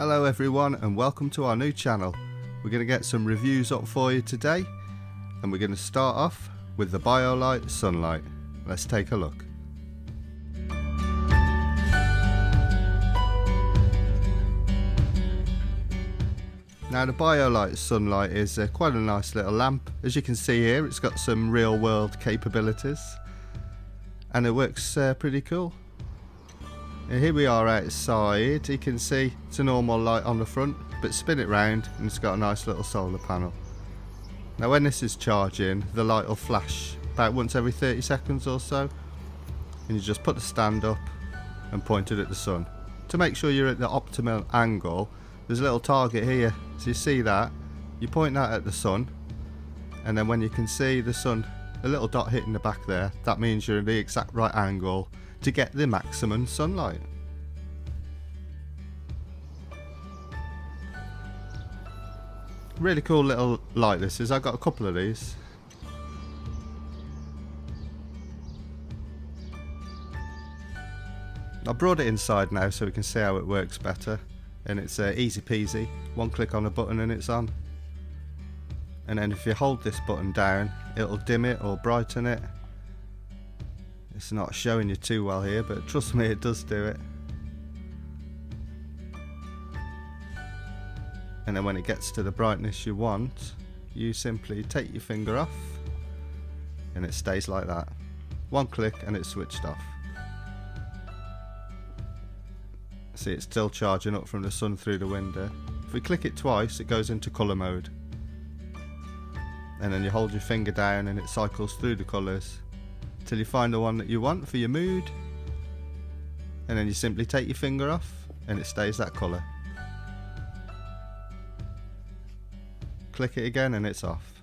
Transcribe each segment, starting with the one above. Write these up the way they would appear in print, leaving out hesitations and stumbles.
Hello everyone and welcome to our new channel. We're going to get some reviews up for you today and we're going to start off with the Biolite Sunlight. Let's take a look. Now the Biolite Sunlight is quite a nice little lamp. As you can see here, it's got some real world capabilities and it works pretty cool. Here we are outside. You can see it's a normal light on the front, but spin it round and it's got a nice little solar panel. Now when this is charging, the light will flash about once every 30 seconds or so, and you just put the stand up and point it at the sun. To make sure you're at the optimal angle, there's a little target here, so you see that, you point that at the sun, and then when you can see the sun, a little dot hitting the back there, that means you're in the exact right angle to get the maximum sunlight. Really cool little light this is. I've got a couple of these. I brought it inside now so we can see how it works better, and it's easy peasy. One click on a button and it's on, and then if you hold this button down it'll dim it or brighten it. It's not showing you too well here, but trust me, it does do it. And then when it gets to the brightness you want, you simply take your finger off and it stays like that. One click and it's switched off. See, it's still charging up from the sun through the window. If we click it twice, it goes into colour mode. And then you hold your finger down and it cycles through the colours till you find the one that you want for your mood, and then you simply take your finger off and it stays that colour. Click it again and it's off.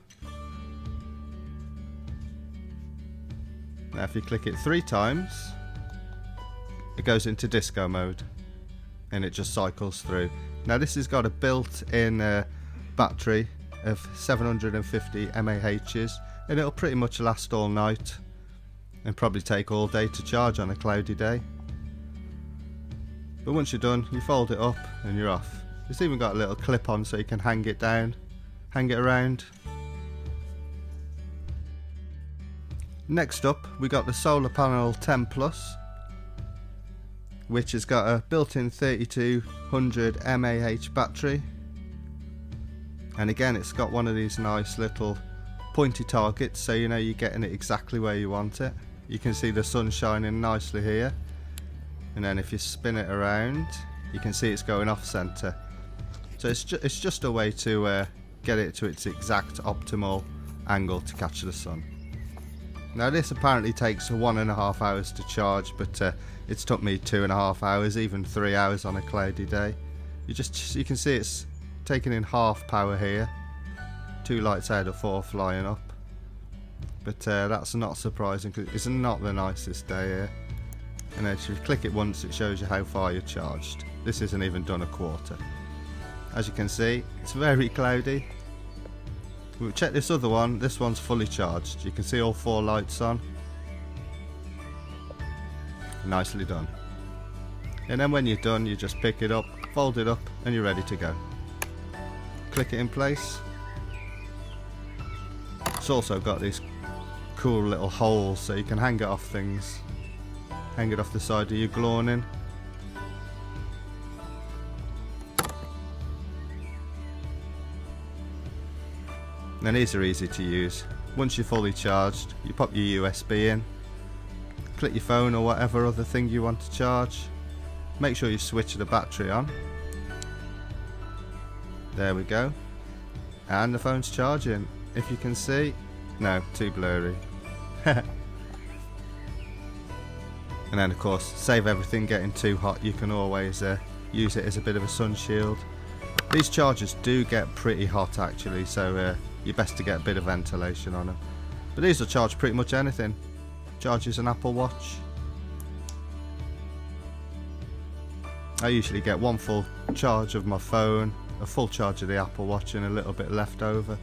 Now if you click it 3 times, it goes into disco mode and it just cycles through. Now this has got a built-in battery of 750 mAh's and it'll pretty much last all night and probably take all day to charge on a cloudy day. But once you're done, you fold it up and you're off. It's even got a little clip on so you can hang it down, hang it around. Next up we got the solar panel 10 Plus, which has got a built-in 3200 mAh battery, and again it's got one of these nice little pointy targets so you know you're getting it exactly where you want it. You can see the sun shining nicely here, and then if you spin it around you can see it's going off center. So it's just a way to get it to its exact optimal angle to catch the sun. Now this apparently takes 1.5 hours to charge, but it's took me 2.5 hours, even 3 hours on a cloudy day. You can see it's taking in half power here. 2 lights out of 4 flying up, but that's not surprising because it's not the nicest day here. And then if you click it once it shows you how far you're charged. This isn't even done a quarter. As you can see, it's very cloudy. We'll check this other one. This one's fully charged. You can see all 4 lights on. Nicely done. And then when you're done you just pick it up, fold it up and you're ready to go. Click it in place. It's also got these cool little holes so you can hang it off things. Hang it off the side of your awning. And these are easy to use. Once you're fully charged, you pop your USB in, click your phone or whatever other thing you want to charge. Make sure you switch the battery on. There we go. And the phone's charging. If you can see, no, too blurry. And then of course, save everything getting too hot, you can always use it as a bit of a sun shield. These chargers do get pretty hot actually, so you're best to get a bit of ventilation on them. But these will charge pretty much anything. Charges an Apple Watch. I usually get 1 full charge of my phone, a full charge of the Apple Watch and a little bit left over.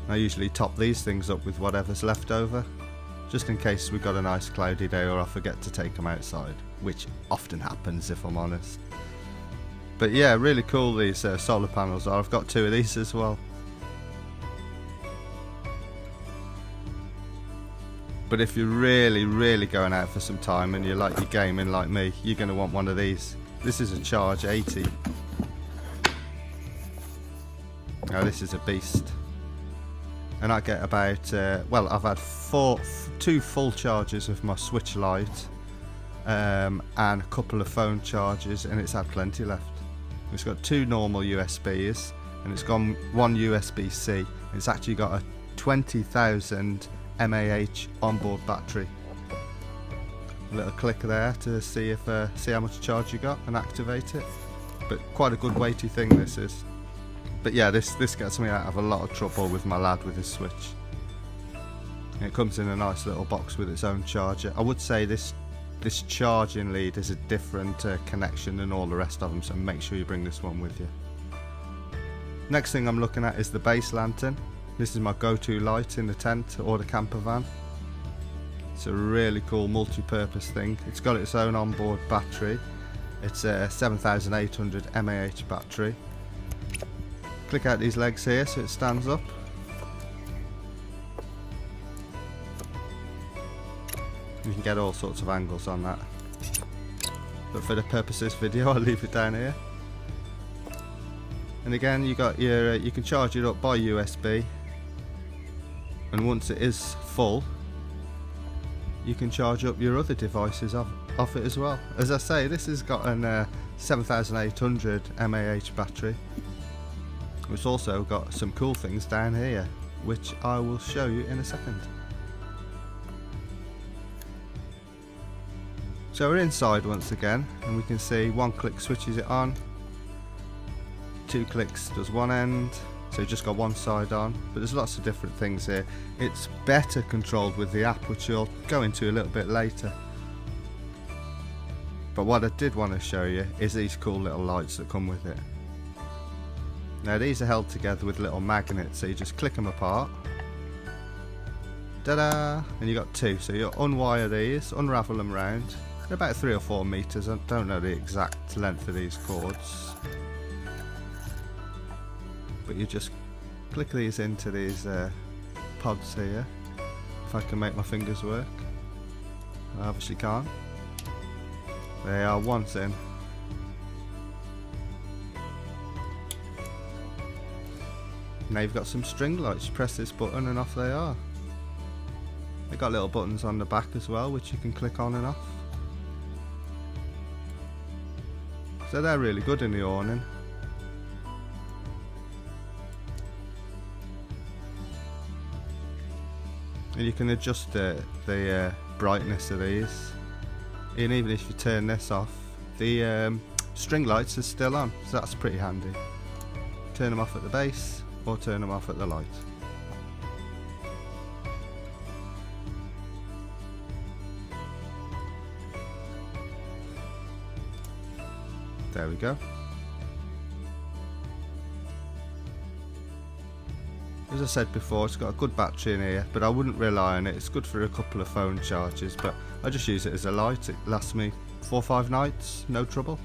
I usually top these things up with whatever's left over, just in case we've got a nice cloudy day or I forget to take them outside, which often happens if I'm honest. But yeah, really cool these solar panels are. I've got 2 of these as well. But if you're really going out for some time and you like your gaming like me, you're going to want one of these. This is a Charge 80. Now this is a beast. And I get about, well, I've had 2 full charges of my Switch Lite and a couple of phone charges, and it's had plenty left. It's got 2 normal USBs and it's got 1 USB-C. It's actually got a 20,000 mAh onboard battery. A little click there to see if see how much charge you got and activate it. But quite a good weighty thing this is. But yeah, this gets me out of a lot of trouble with my lad with his Switch. And it comes in a nice little box with its own charger. I would say this charging lead is a different connection than all the rest of them, so make sure you bring this one with you. Next thing I'm looking at is the base lantern. This is my go-to light in the tent or the camper van. It's a really cool multi-purpose thing. It's got its own onboard battery. It's a 7800 mAh battery. Click out these legs here so it stands up. You can get all sorts of angles on that. But for the purpose of this video, I'll leave it down here. And again, you got your you can charge it up by USB. And once it is full, you can charge up your other devices off it as well. As I say, this has got an 7800 mAh battery. It's also got some cool things down here, which I will show you in a second. So we're inside once again, and we can see 1 click switches it on, 2 clicks does one end, so you've just got one side on, but there's lots of different things here. It's better controlled with the app, which you'll go into a little bit later. But what I did want to show you is these cool little lights that come with it. Now these are held together with little magnets, so you just click them apart. Ta-da! And you got 2, so you unwire these, unravel them round. They're about 3 or 4 meters. I don't know the exact length of these cords, but you just click these into these pods here. If I can make my fingers work. I obviously can't. They are once in. Now you've got some string lights. You press this button and off they are. They've got little buttons on the back as well, which you can click on and off. So they're really good in the awning. And you can adjust the brightness of these. And even if you turn this off, the string lights are still on, so that's pretty handy. Turn them off at the base or turn them off at the light. There we go. As I said before, it's got a good battery in here, but I wouldn't rely on it. It's good for a couple of phone charges, but I just use it as a light. It lasts me 4 or 5 nights, no trouble.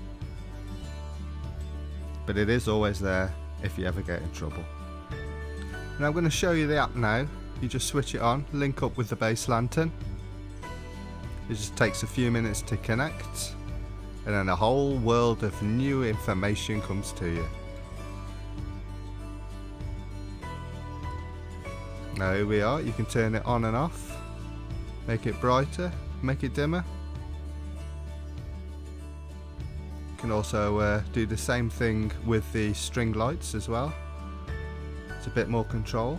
But it is always there if you ever get in trouble. And I'm going to show you the app now. You just switch it on, link up with the base lantern. It just takes a few minutes to connect, and then a whole world of new information comes to you. Now here we are. You can turn it on and off, make it brighter, make it dimmer. You can also do the same thing with the string lights as well. It's a bit more control.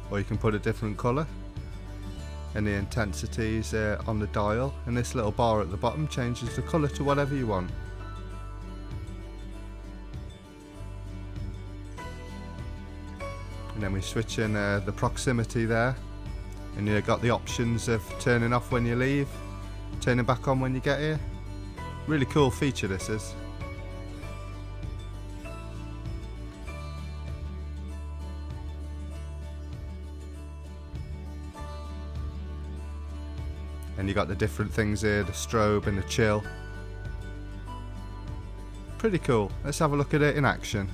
Or you can put a different colour. And the intensities on the dial, and this little bar at the bottom changes the colour to whatever you want. And then we switch in the proximity there, and you've got the options of turning off when you leave, turning back on when you get here. Really cool feature this is. And you got the different things here, the strobe and the chill. Pretty cool. Let's have a look at it in action.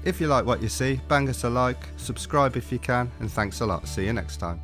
If you like what you see, bang us a like, subscribe if you can, and thanks a lot. See you next time.